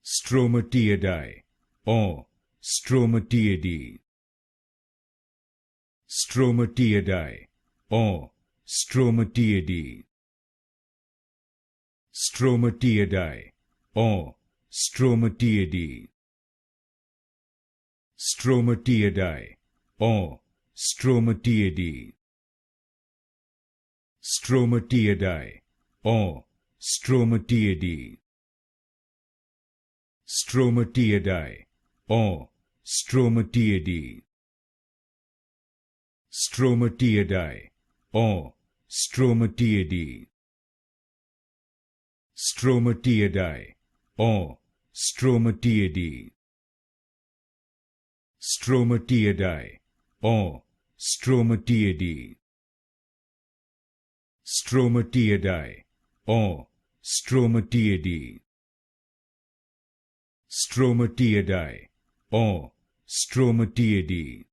Stromateidae or Stromateidae. Stromateidae or Stromateidae. Stromateidae or Stromateidae. Stromateidae or Stromateidae. Stromateidae or Stromateidae. Stromateidae or Stromateidae. Stromateidae or Stromateidae. Stromateidae or Stromateidae. Stromateidae or Stromateidae. Stromateidae or Stromateidae. Stromateidae or Stromateidae.